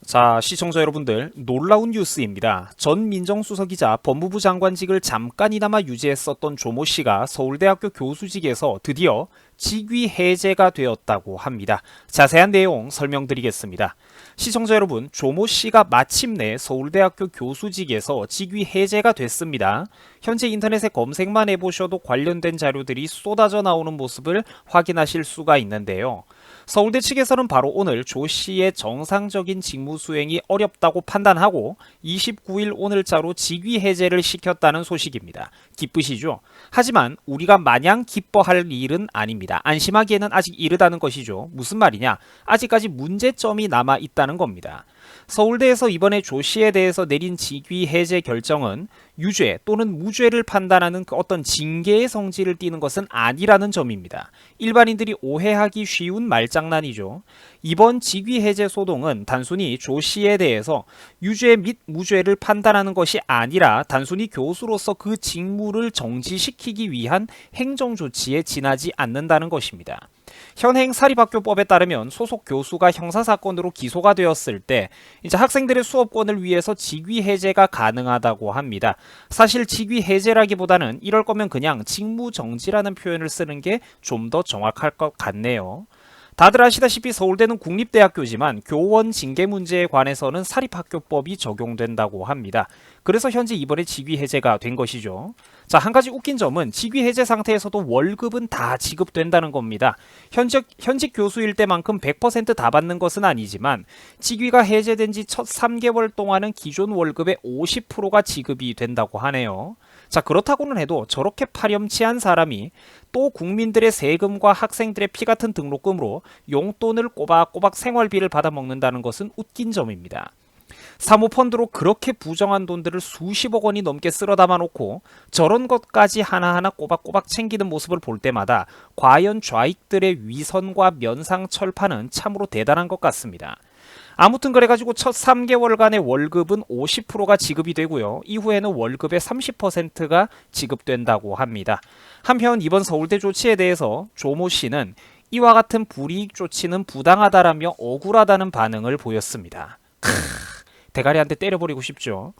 자, 시청자 여러분들, 놀라운 뉴스입니다. 전 민정수석이자 법무부 장관직을 잠깐이나마 유지했었던 조모 씨가 서울대학교 교수직에서 드디어 직위 해제가 되었다고 합니다. 자세한 내용 설명드리겠습니다. 시청자 여러분, 조모 씨가 마침내 서울대학교 교수직에서 직위 해제가 됐습니다. 현재 인터넷에 검색만 해보셔도 관련된 자료들이 쏟아져 나오는 모습을 확인하실 수가 있는데요. 서울대 측에서는 바로 오늘 조 씨의 정상적인 직무 수행이 어렵다고 판단하고 29일 오늘자로 직위 해제를 시켰다는 소식입니다. 기쁘시죠? 하지만 우리가 마냥 기뻐할 일은 아닙니다. 안심하기에는 아직 이르다는 것이죠. 무슨 말이냐? 아직까지 문제점이 남아 있다는 겁니다. 서울대에서 이번에 조 씨에 대해서 내린 직위 해제 결정은 유죄 또는 무죄를 판단하는 어떤 징계의 성질을 띠는 것은 아니라는 점입니다. 일반인들이 오해하기 쉬운 말장난이죠. 이번 직위 해제 소동은 단순히 조 씨에 대해서 유죄 및 무죄를 판단하는 것이 아니라 단순히 교수로서 그 직무를 정지시키기 위한 행정조치에 지나지 않는다는 것입니다. 현행 사립학교법에 따르면 소속 교수가 형사사건으로 기소가 되었을 때 이제 학생들의 수업권을 위해서 직위 해제가 가능하다고 합니다. 사실 직위 해제라기보다는 이럴 거면 그냥 직무 정지라는 표현을 쓰는 게 좀 더 정확할 것 같네요. 다들 아시다시피 서울대는 국립대학교지만 교원 징계 문제에 관해서는 사립학교법이 적용된다고 합니다. 그래서 현재 이번에 직위 해제가 된 것이죠. 자, 한 가지 웃긴 점은 직위 해제 상태에서도 월급은 다 지급된다는 겁니다. 현직 교수일 때만큼 100% 다 받는 것은 아니지만 직위가 해제된 지 첫 3개월 동안은 기존 월급의 50%가 지급이 된다고 하네요. 자, 그렇다고는 해도 저렇게 파렴치한 사람이 또 국민들의 세금과 학생들의 피 같은 등록금으로 용돈을 꼬박꼬박 생활비를 받아먹는다는 것은 웃긴 점입니다. 사모펀드로 그렇게 부정한 돈들을 수십억 원이 넘게 쓸어 담아놓고 저런 것까지 하나하나 꼬박꼬박 챙기는 모습을 볼 때마다 과연 좌익들의 위선과 면상철판은 참으로 대단한 것 같습니다. 아무튼 그래가지고 첫 3개월간의 월급은 50%가 지급이 되고요. 이후에는 월급의 30%가 지급된다고 합니다. 한편 이번 서울대 조치에 대해서 조모 씨는 이와 같은 불이익 조치는 부당하다라며 억울하다는 반응을 보였습니다. 대가리 한 대 때려버리고 싶죠.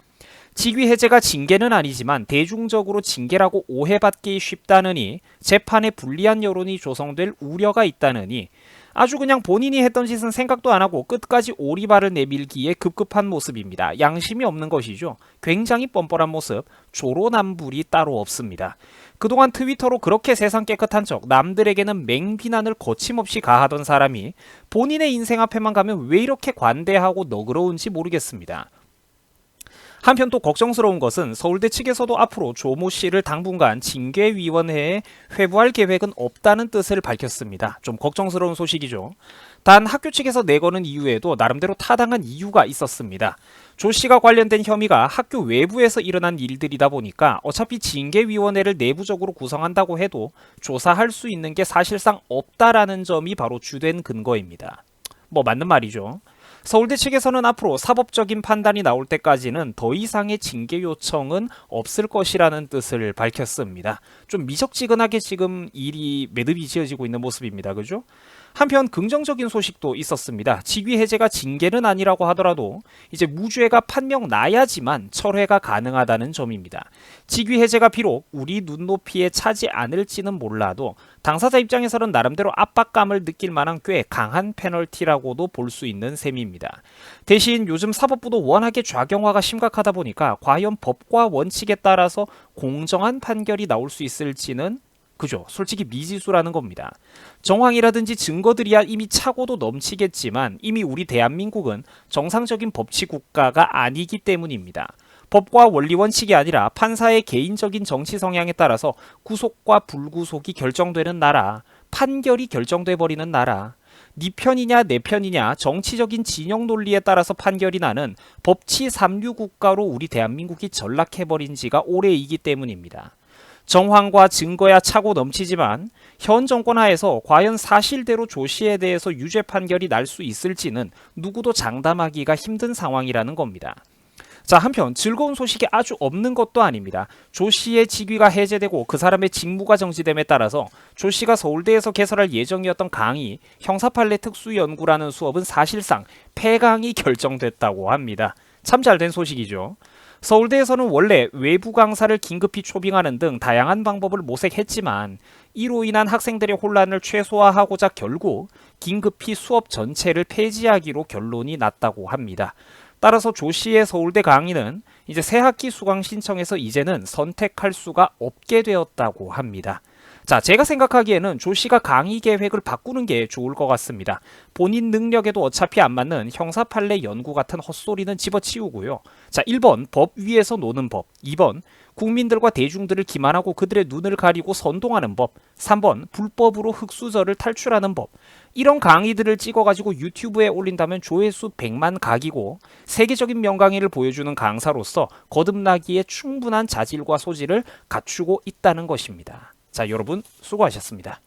직위 해제가 징계는 아니지만 대중적으로 징계라고 오해받기 쉽다느니 재판에 불리한 여론이 조성될 우려가 있다느니 아주 그냥 본인이 했던 짓은 생각도 안 하고 끝까지 오리발을 내밀기에 급급한 모습입니다. 양심이 없는 것이죠. 굉장히 뻔뻔한 모습, 조로남불이 따로 없습니다. 그동안 트위터로 그렇게 세상 깨끗한 척 남들에게는 맹비난을 거침없이 가하던 사람이 본인의 인생 앞에만 가면 왜 이렇게 관대하고 너그러운지 모르겠습니다. 한편 또 걱정스러운 것은 서울대 측에서도 앞으로 조모 씨를 당분간 징계위원회에 회부할 계획은 없다는 뜻을 밝혔습니다. 좀 걱정스러운 소식이죠. 단 학교 측에서 내거는 이유에도 나름대로 타당한 이유가 있었습니다. 조 씨가 관련된 혐의가 학교 외부에서 일어난 일들이다 보니까 어차피 징계위원회를 내부적으로 구성한다고 해도 조사할 수 있는 게 사실상 없다라는 점이 바로 주된 근거입니다. 뭐 맞는 말이죠. 서울대 측에서는 앞으로 사법적인 판단이 나올 때까지는 더 이상의 징계 요청은 없을 것이라는 뜻을 밝혔습니다. 좀 미적지근하게 지금 일이 매듭이 지어지고 있는 모습입니다. 그죠? 한편 긍정적인 소식도 있었습니다. 직위 해제가 징계는 아니라고 하더라도 이제 무죄가 판명 나야지만 철회가 가능하다는 점입니다. 직위 해제가 비록 우리 눈높이에 차지 않을지는 몰라도 당사자 입장에서는 나름대로 압박감을 느낄 만한 꽤 강한 페널티라고도 볼 수 있는 셈입니다. 대신 요즘 사법부도 워낙에 좌경화가 심각하다 보니까 과연 법과 원칙에 따라서 공정한 판결이 나올 수 있을지는 그죠. 솔직히 미지수라는 겁니다. 정황이라든지 증거들이야 이미 차고도 넘치겠지만 이미 우리 대한민국은 정상적인 법치 국가가 아니기 때문입니다. 법과 원리 원칙이 아니라 판사의 개인적인 정치 성향에 따라서 구속과 불구속이 결정되는 나라, 판결이 결정돼 버리는 나라, 네 편이냐 내 편이냐 정치적인 진영 논리에 따라서 판결이 나는 법치 삼류 국가로 우리 대한민국이 전락해버린 지가 오래이기 때문입니다. 정황과 증거야 차고 넘치지만 현 정권 하에서 과연 사실대로 조 씨에 대해서 유죄 판결이 날 수 있을지는 누구도 장담하기가 힘든 상황이라는 겁니다. 자, 한편 즐거운 소식이 아주 없는 것도 아닙니다. 조 씨의 직위가 해제되고 그 사람의 직무가 정지됨에 따라서 조 씨가 서울대에서 개설할 예정이었던 강의 형사판례 특수연구라는 수업은 사실상 폐강이 결정됐다고 합니다. 참 잘된 소식이죠. 서울대에서는 원래 외부 강사를 긴급히 초빙하는 등 다양한 방법을 모색했지만 이로 인한 학생들의 혼란을 최소화하고자 결국 긴급히 수업 전체를 폐지하기로 결론이 났다고 합니다. 따라서 조 씨의 서울대 강의는 이제 새 학기 수강 신청에서 이제는 선택할 수가 없게 되었다고 합니다. 자, 제가 생각하기에는 조 씨가 강의 계획을 바꾸는 게 좋을 것 같습니다. 본인 능력에도 어차피 안 맞는 형사판례 연구 같은 헛소리는 집어치우고요. 자, 1번 법 위에서 노는 법, 2번 국민들과 대중들을 기만하고 그들의 눈을 가리고 선동하는 법, 3번 불법으로 흑수저를 탈출하는 법. 이런 강의들을 찍어가지고 유튜브에 올린다면 조회수 100만 각이고 세계적인 명강의를 보여주는 강사로서 거듭나기에 충분한 자질과 소질을 갖추고 있다는 것입니다. 자, 여러분 수고하셨습니다.